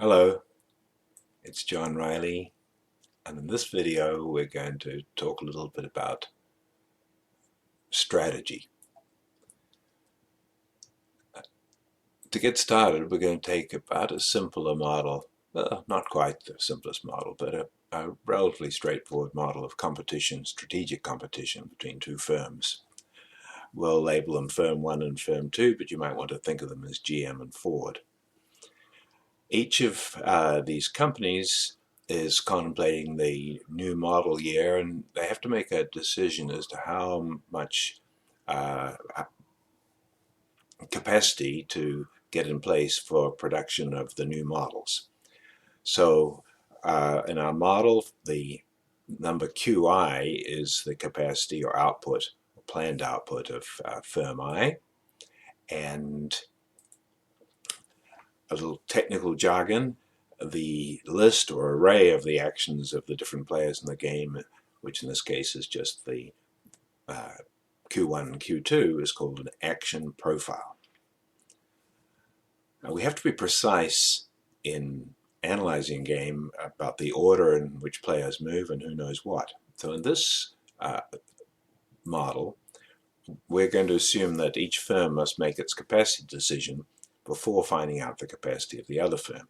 Hello, it's John Riley, and in this video we're going to talk a little bit about strategy. To get started, we're going to take about a simpler model, not quite the simplest model, but a relatively straightforward model of competition, strategic competition between two firms. We'll label them Firm 1 and Firm 2, but you might want to think of them as GM and Ford. Each of these companies is contemplating the new model year, and they have to make a decision as to how much capacity to get in place for production of the new models. So in our model, the number QI is the capacity or output, or planned output of firm I, and a little technical jargon, the list or array of the actions of the different players in the game, which in this case is just the Q1 and Q2, is called an action profile. Now, we have to be precise in analyzing a game about the order in which players move and who knows what. So in this model, we're going to assume that each firm must make its capacity decision before finding out the capacity of the other firm.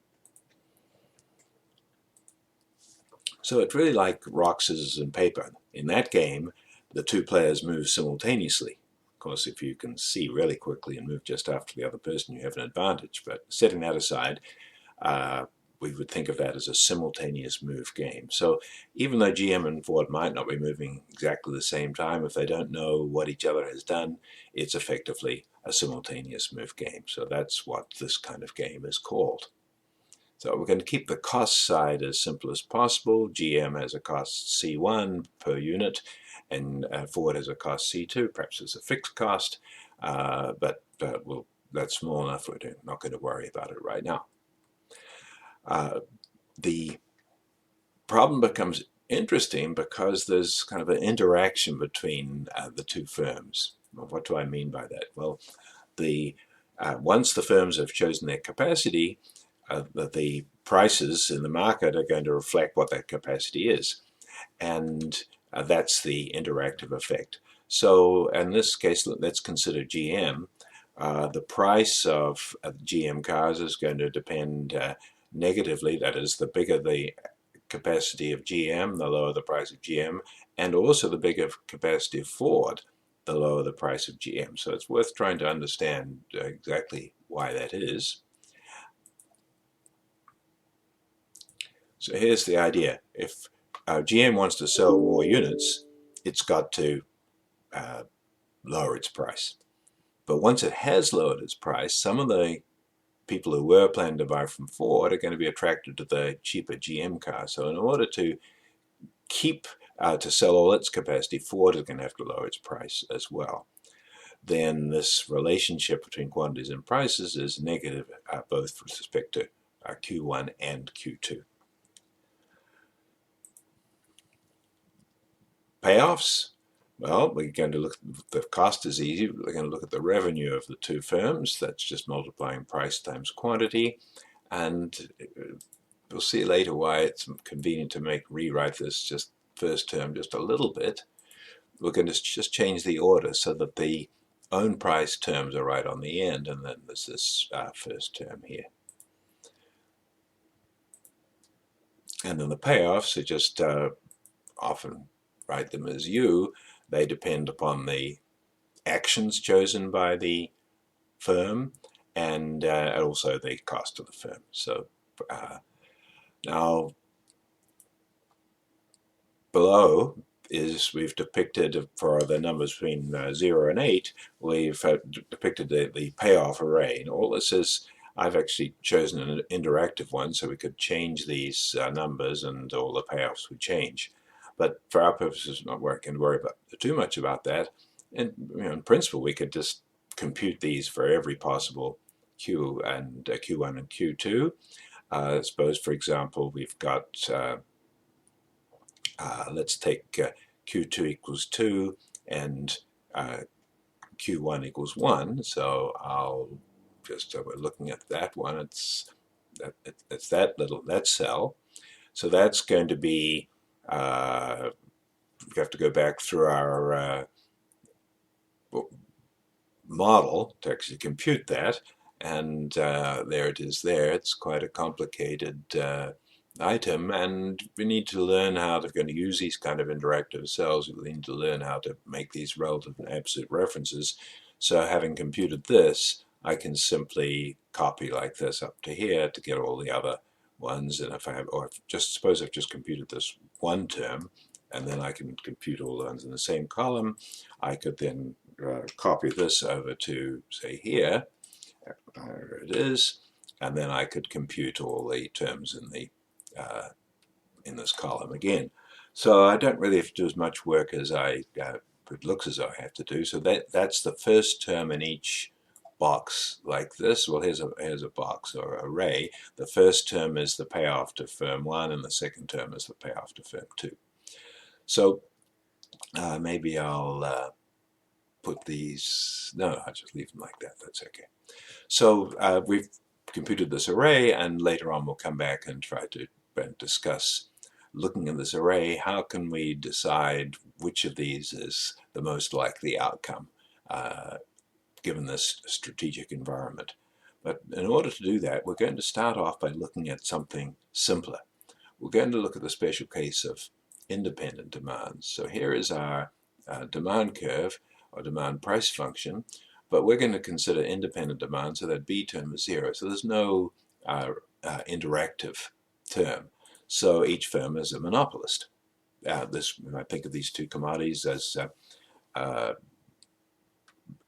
So it's really like rock, scissors, and paper. In that game, the two players move simultaneously. Of course, if you can see really quickly and move just after the other person, you have an advantage. But setting that aside, we would think of that as a simultaneous move game. So even though GM and Ford might not be moving exactly the same time, if they don't know what each other has done, it's effectively a simultaneous move game. So that's what this kind of game is called. So we're going to keep the cost side as simple as possible. GM has a cost C1 per unit, and Ford has a cost C2, perhaps it's a fixed cost, but that's small enough we're not going to worry about it right now. The problem becomes interesting because there's kind of an interaction between the two firms. Well, what do I mean by that? Well, once the firms have chosen their capacity, the prices in the market are going to reflect what that capacity is. And that's the interactive effect. So in this case, let's consider GM. The price of GM cars is going to depend negatively. That is, the bigger the capacity of GM, the lower the price of GM, and also the bigger capacity of Ford, the lower the price of GM. So it's worth trying to understand exactly why that is. So here's the idea. If GM wants to sell more units, it's got to lower its price. But once it has lowered its price, some of the people who were planning to buy from Ford are going to be attracted to the cheaper GM car. So in order to keep to sell all its capacity, Ford is going to have to lower its price as well. Then this relationship between quantities and prices is negative both with respect to Q1 and Q2. Payoffs? Well, we're going to look, the cost is easy. We're going to look at the revenue of the two firms. That's just multiplying price times quantity. And we'll see later why it's convenient to rewrite this just first term just a little bit. We're going to just change the order so that the own price terms are right on the end, and then there's this first term here. And then the payoffs are just often write them as U. They depend upon the actions chosen by the firm and also the cost of the firm. So now below is we've depicted for the numbers between 0 and 8, we've depicted the payoff array. And all this is, I've actually chosen an interactive one so we could change these numbers and all the payoffs would change. But for our purposes, not going to worry about too much about that. And in principle, we could just compute these for every possible Q and Q1 and Q2. Suppose, for example, we've got, let's take Q2 equals 2 and Q1 equals 1. So I'll just, we're looking at that one. It's it's that cell. So that's going to be, we have to go back through our model to actually compute that. And there it is there. It's quite a complicated item, and we need to learn how to going to use these kind of interactive cells. We need to learn how to make these relative and absolute references. So having computed this, I can simply copy like this up to here to get all the other ones. And if I have, or if just suppose I've just computed this one term, and then I can compute all the ones in the same column, I could then copy this over to, say, here. There it is. And then I could compute all the terms in this column again. So I don't really have to do as much work as it looks as though I have to do. So that's the first term in each box like this. Well, here's a box or array. The first term is the payoff to firm 1, and the second term is the payoff to firm 2. So maybe I'll put these, no, I'll just leave them like that. That's okay. So we've computed this array, and later on we'll come back and try to discuss, looking at this array, how can we decide which of these is the most likely outcome given this strategic environment. But in order to do that, we're going to start off by looking at something simpler. We're going to look at the special case of independent demands. So here is our demand curve or demand price function, but we're going to consider independent demand, so that B term is 0. So there's no interactive term. So each firm is a monopolist. When I think of these two commodities as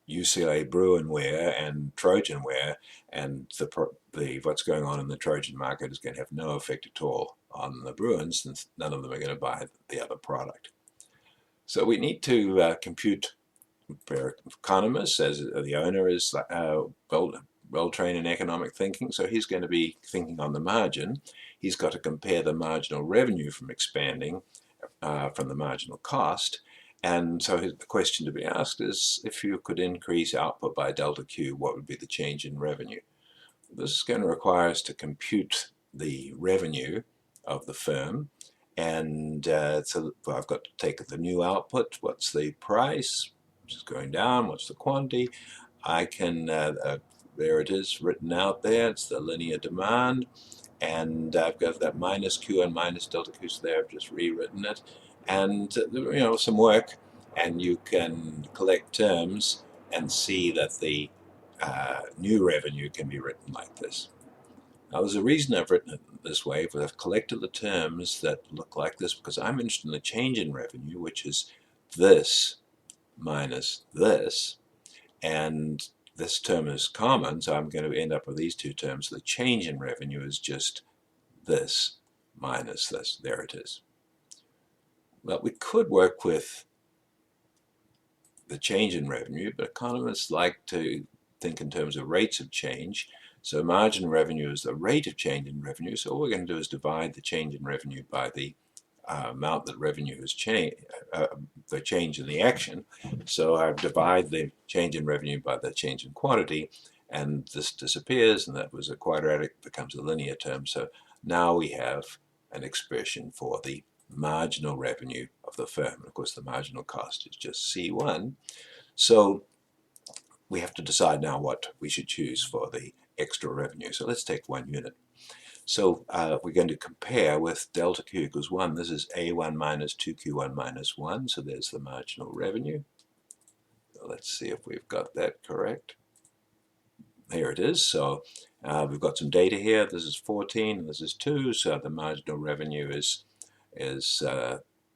UCLA Bruinware and Trojanware, and what's going on in the Trojan market is going to have no effect at all on the Bruins, since none of them are going to buy the other product. So we need to compute. For economists, as the owner is well-trained in economic thinking, so he's going to be thinking on the margin. He's got to compare the marginal revenue from expanding from the marginal cost. And so the question to be asked is, if you could increase output by delta Q, what would be the change in revenue? This is going to require us to compute the revenue of the firm. And so I've got to take the new output. What's the price? Which is going down. What's the quantity? I can, there it is written out there. It's the linear demand. And I've got that minus Q and minus delta Q, so there I've just rewritten it. And, some work. And you can collect terms and see that the new revenue can be written like this. Now, there's a reason I've written it this way, but I've collected the terms that look like this because I'm interested in the change in revenue, which is this minus this, and this term is common, so I'm going to end up with these two terms. So the change in revenue is just this minus this. There it is. Well, we could work with the change in revenue, but economists like to think in terms of rates of change. So margin revenue is the rate of change in revenue. So all we're going to do is divide the change in revenue by the amount that revenue has changed, the change in the action. So I divide the change in revenue by the change in quantity, and this disappears, and that was a quadratic, becomes a linear term. So now we have an expression for the marginal revenue of the firm. Of course, the marginal cost is just C1. So we have to decide now what we should choose for the extra revenue. So let's take 1 unit. So we're going to compare with delta Q equals 1. This is A1 minus 2Q1 minus 1. So there's the marginal revenue. Let's see if we've got that correct. Here it is. So we've got some data here. This is 14 and this is 2. So the marginal revenue is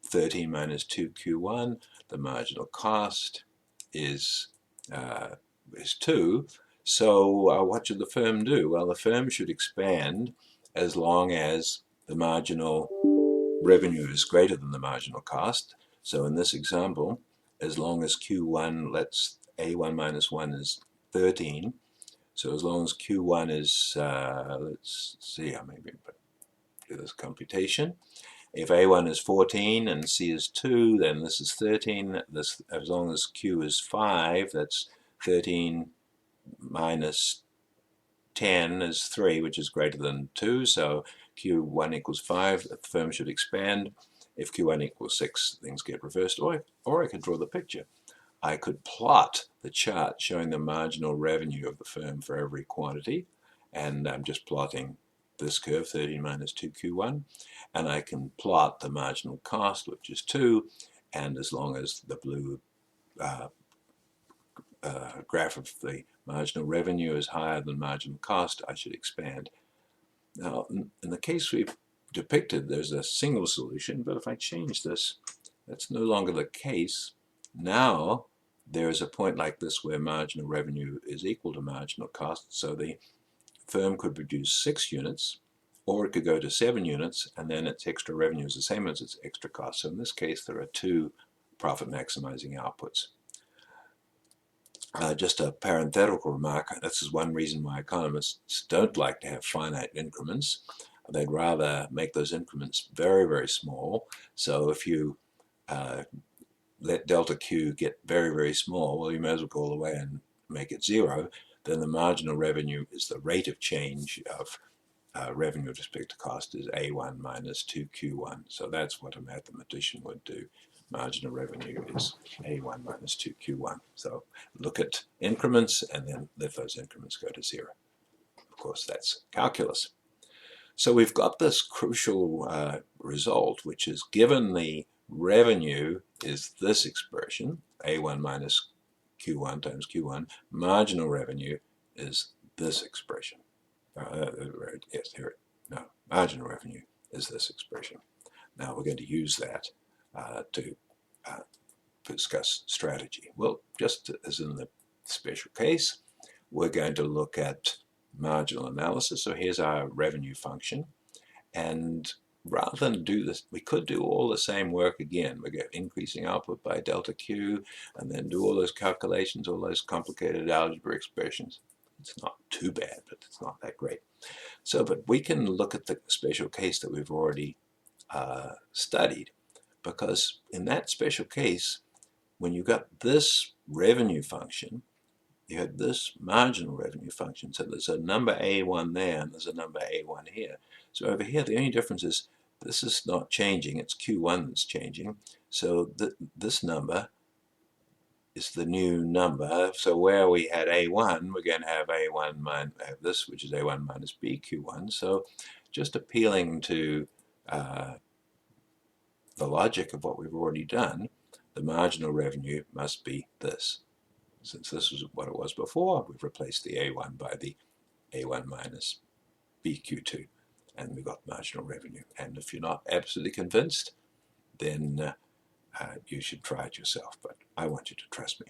13 minus 2Q1. The marginal cost is 2. So what should the firm do? Well, the firm should expand as long as the marginal revenue is greater than the marginal cost. So in this example, as long as Q1, let's A1 minus 1 is 13. So as long as Q1 is, let's see, I'll maybe do this computation. If A1 is 14 and C is 2, then this is 13. This, as long as Q is 5, that's 13 minus 10 is 3, which is greater than 2, so Q1 equals 5, the firm should expand. If Q1 equals 6, things get reversed. Or I could draw the picture. I could plot the chart showing the marginal revenue of the firm for every quantity, and I'm just plotting this curve, 13 minus 2Q1, and I can plot the marginal cost, which is 2, and as long as the blue graph of the marginal revenue is higher than marginal cost, I should expand. Now, in the case we've depicted, there's a single solution, but if I change this, that's no longer the case. Now, there is a point like this where marginal revenue is equal to marginal cost, so the firm could produce 6 units, or it could go to 7 units, and then its extra revenue is the same as its extra cost. So in this case, there are 2 profit maximizing outputs. Just a parenthetical remark, this is one reason why economists don't like to have finite increments. They'd rather make those increments very, very small. So if you let delta Q get very, very small, well, you may as well go all the way and make it 0. Then the marginal revenue is the rate of change of revenue with respect to cost is A1 minus 2Q1. So that's what a mathematician would do. Marginal revenue is A1 minus 2Q1. So look at increments and then let those increments go to 0. Of course, that's calculus. So we've got this crucial result, which is given the revenue is this expression, A1 minus Q1 times Q1, marginal revenue is this expression. Yes, here. No, marginal revenue is this expression. Now we're going to use that to discuss strategy. Well, just as in the special case, we're going to look at marginal analysis. So here's our revenue function. And rather than do this, we could do all the same work again. We get increasing output by delta Q, and then do all those calculations, all those complicated algebra expressions. It's not too bad, but it's not that great. So, but we can look at the special case that we've already studied, because in that special case, when you got this revenue function, you had this marginal revenue function. So there's a number A1 there, and there's a number A1 here. So over here, the only difference is this is not changing. It's Q1 that's changing. So this number is the new number. So where we had A1, we're going to have A1 minus this, which is A1 minus BQ1. So just appealing to the logic of what we've already done, the marginal revenue must be this. Since this was what it was before, we've replaced the A1 by the A1 minus BQ2, and we've got marginal revenue. And if you're not absolutely convinced, then you should try it yourself, but I want you to trust me.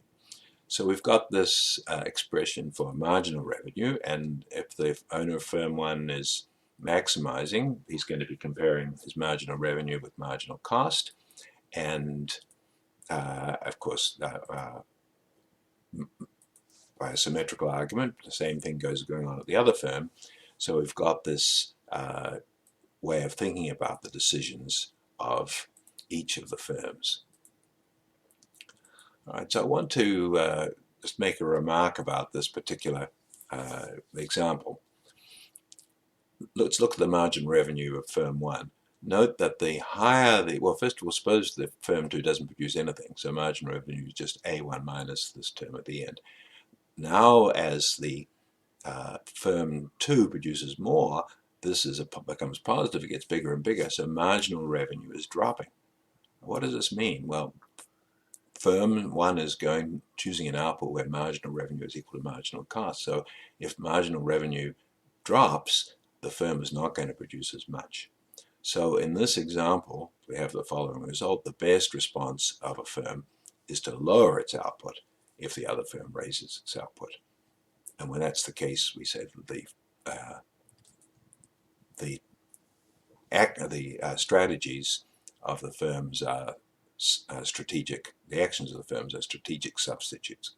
So we've got this expression for marginal revenue, and if the owner of firm 1 is maximizing, he's going to be comparing his marginal revenue with marginal cost, and of course, by a symmetrical argument, the same thing going on at the other firm. So we've got this way of thinking about the decisions of each of the firms. All right, so I want to just make a remark about this particular example. Let's look at the margin revenue of firm 1. Note that the higher the, well, first of all, suppose the firm 2 doesn't produce anything, so margin revenue is just A1 minus this term at the end. Now, as the firm 2 produces more, this becomes positive, it gets bigger and bigger, so marginal revenue is dropping. What does this mean? Well, firm 1 is choosing an output where marginal revenue is equal to marginal cost. So if marginal revenue drops, the firm is not going to produce as much. So in this example, we have the following result. The best response of a firm is to lower its output if the other firm raises its output. And when that's the case, we say that the strategies of the firms are strategic. The actions of the firms are strategic substitutes.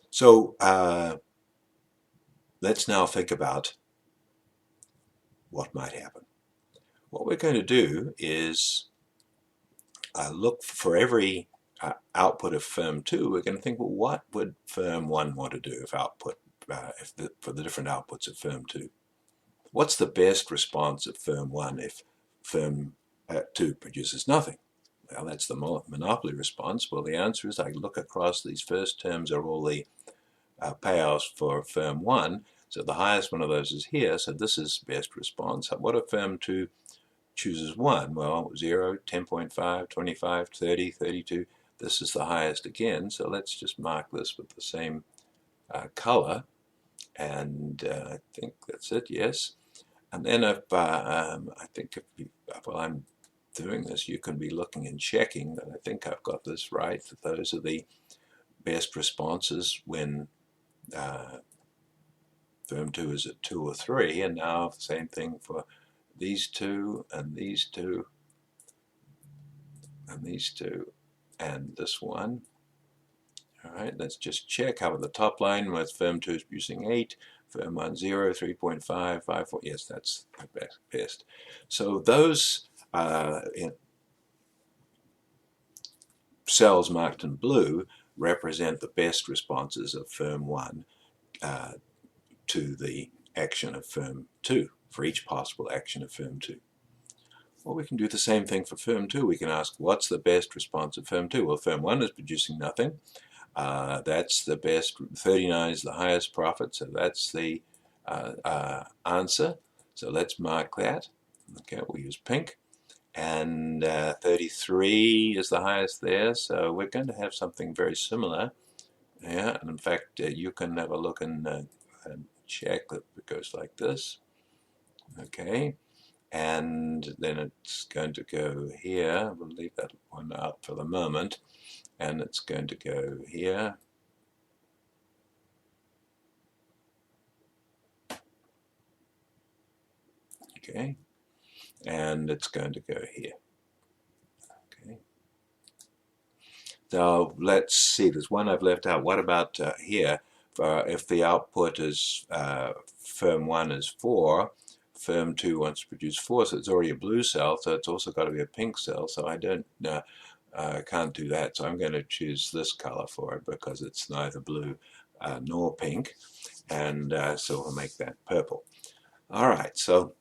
So let's now think about what might happen. What we're going to do is look for every output of firm 2, we're going to think, well, what would firm 1 want to do if output, for the different outputs of firm 2? What's the best response of firm 1 if firm 2 produces nothing? Well, that's the monopoly response. Well, the answer is I look across these first terms are all the payoffs for firm 1. So the highest one of those is here. So this is best response. What if firm 2 chooses 1? Well, 0, 10.5, 25, 30, 32. This is the highest again. So let's just mark this with the same color. And I think that's it, yes. And then if I think while I'm doing this, you can be looking and checking that I think I've got this right, that those are the best responses when firm 2 is at 2 or 3, and now the same thing for these two and these two and these two and this one. All right, let's just check how the top line with firm 2 is producing 8, firm 1 0, 3.5, 5, 4. Yes, that's the best. So those cells marked in blue represent the best responses of firm 1 to the action of firm 2, for each possible action of firm 2. Well, we can do the same thing for firm 2. We can ask, what's the best response of firm 2? Well, firm 1 is producing nothing. That's the best. 39 is the highest profit, so that's the answer. So let's mark that. Okay, we'll use pink. And 33 is the highest there, so we're going to have something very similar. Yeah, and in fact, you can have a look and check that it goes like this. Okay, and then it's going to go here. We'll leave that one out for the moment, and it's going to go here. Okay, and it's going to go here. Okay, so let's see, there's one I've left out. What about here? If the output is firm 1 is 4, firm 2 wants to produce 4, so it's already a blue cell, so it's also got to be a pink cell, so I can't do that, so I'm going to choose this color for it because it's neither blue nor pink, and so we'll make that purple. All right, so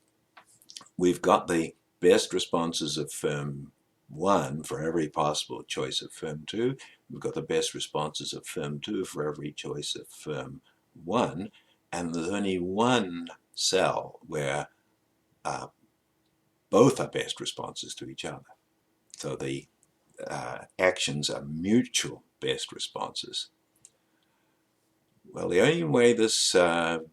we've got the best responses of firm 1 for every possible choice of firm 2. We've got the best responses of firm 2 for every choice of firm 1, and there's only one cell where both are best responses to each other. So the actions are mutual best responses. Well, the only way this sort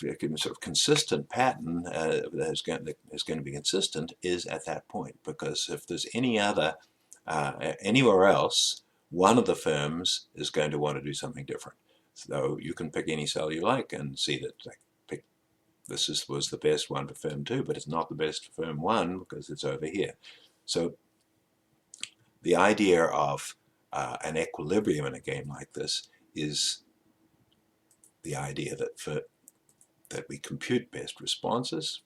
of consistent pattern is going to be consistent is at that point, because if there's any other anywhere else, one of the firms is going to want to do something different. So you can pick any cell you like and see that this was the best one for firm 2, but it's not the best for firm 1 because it's over here. So the idea of an equilibrium in a game like this is the idea that we compute best responses,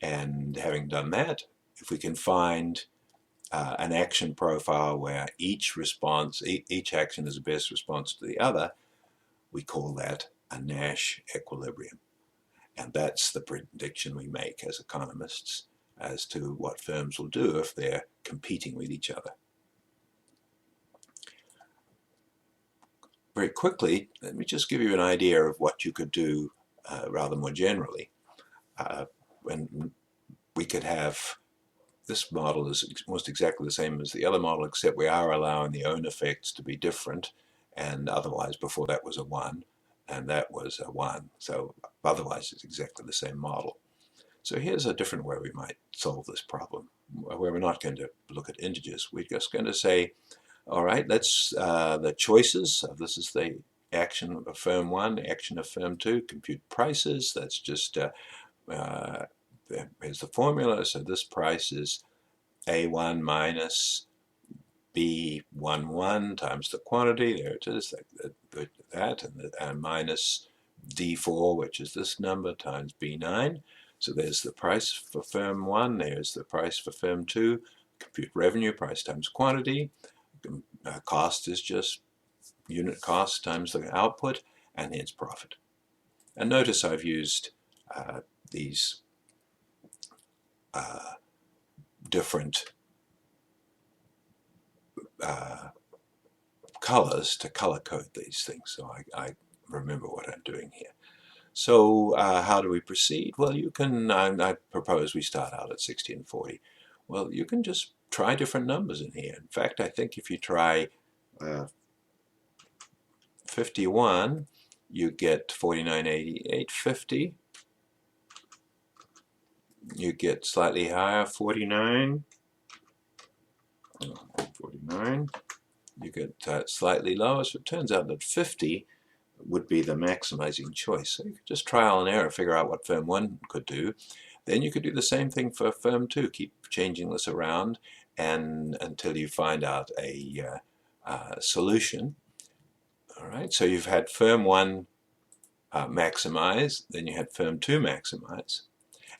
and having done that, if we can find an action profile where each action is the best response to the other, we call that a Nash equilibrium. And that's the prediction we make as economists as to what firms will do if they're competing with each other. Very quickly, let me just give you an idea of what you could do rather more generally. When we could have, this model is almost exactly the same as the other model, except we are allowing the own effects to be different, and otherwise before that was a 1, and that was a 1. So otherwise it's exactly the same model. So here's a different way we might solve this problem, where we're not going to look at integers. We're just going to say, all right, let's, the choices, this is the action of firm 1, the action of firm 2, compute prices. That's just, here's the formula. So this price is A1 minus B11 times the quantity. There it is, that, and minus D4, which is this number, times B9. So there's the price for firm 1, there's the price for firm 2, compute revenue, price times quantity. Cost is just unit cost times the output, and hence profit. And notice I've used these different colors to color code these things, so I remember what I'm doing here. So how do we proceed? Well, you can, I propose we start out at 60 and 40. Well, you can just try different numbers in here. In fact, I think if you try 51, you get 49, 50. You get slightly higher, 49. 49. You get slightly lower, so it turns out that 50 would be the maximizing choice. So you could just trial and error, figure out what firm 1 could do. Then you could do the same thing for firm 2. Keep changing this around and until you find out a solution. All right, so you've had firm 1 maximize, then you had firm 2 maximize.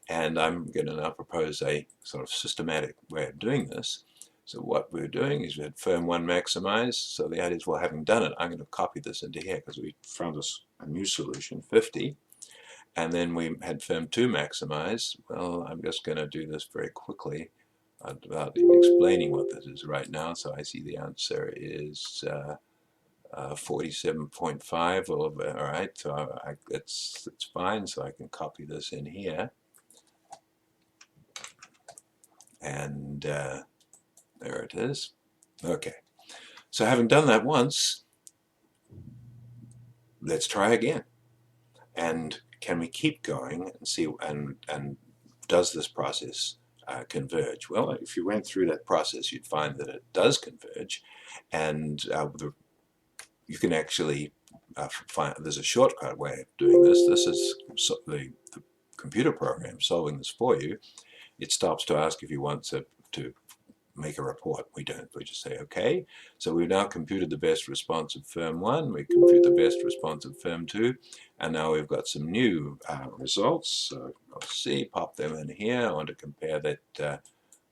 And I'm going to now propose a sort of systematic way of doing this. So what we're doing is we had firm 1 maximize. So the idea is, well, having done it, I'm going to copy this into here because we found us a new solution, 50. And then we had firm 2 maximize. Well, I'm just going to do this very quickly without even explaining what this is right now. So I see the answer is 47.5. All right, so it's fine. So I can copy this in here. And there it is. Okay, so having done that once, let's try again. And can we keep going and see, and does this process converge? Well, if you went through that process, you'd find that it does converge, and you can actually find, there's a shortcut way of doing this. This is the computer program solving this for you. It stops to ask if you want to make a report. We don't. We just say, okay. So we've now computed the best response of firm 1. We compute the best response of firm 2. And now we've got some new results. So I'll see, pop them in here. I want to compare that.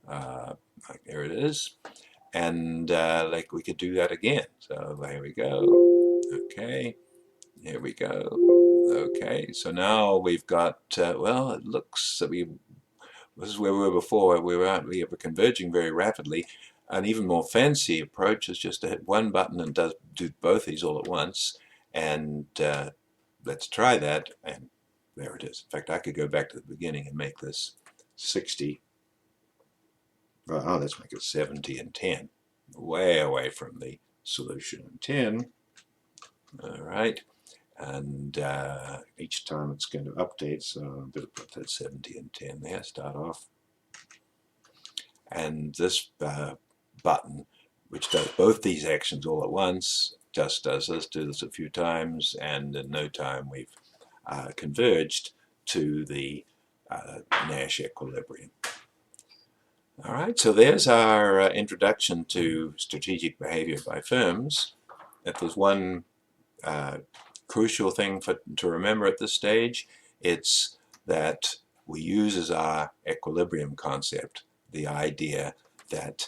Like there it is. And like we could do that again. So there we go. Okay. Here we go. Okay. So now we've got, well, it looks that this is where we were before. We were converging very rapidly. An even more fancy approach is just to hit one button and do both these all at once. And let's try that. And there it is. In fact, I could go back to the beginning and make this 60. Oh, let's make it 70 and 10. Way away from the solution. 10. All right. And each time it's going to update, so I'm going to put that 70 and 10 there, start off. And this button, which does both these actions all at once, just does this, do this a few times, and in no time we've converged to the Nash equilibrium. All right, so there's our introduction to strategic behavior by firms. That was one crucial thing to remember at this stage. It's that we use as our equilibrium concept the idea that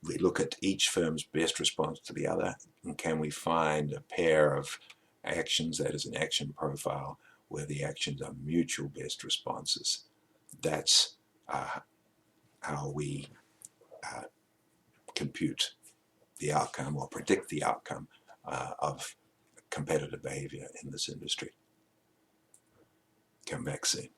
we look at each firm's best response to the other, and can we find a pair of actions, that is an action profile, where the actions are mutual best responses. That's how we compute the outcome or predict the outcome of competitive behavior in this industry. Come back soon.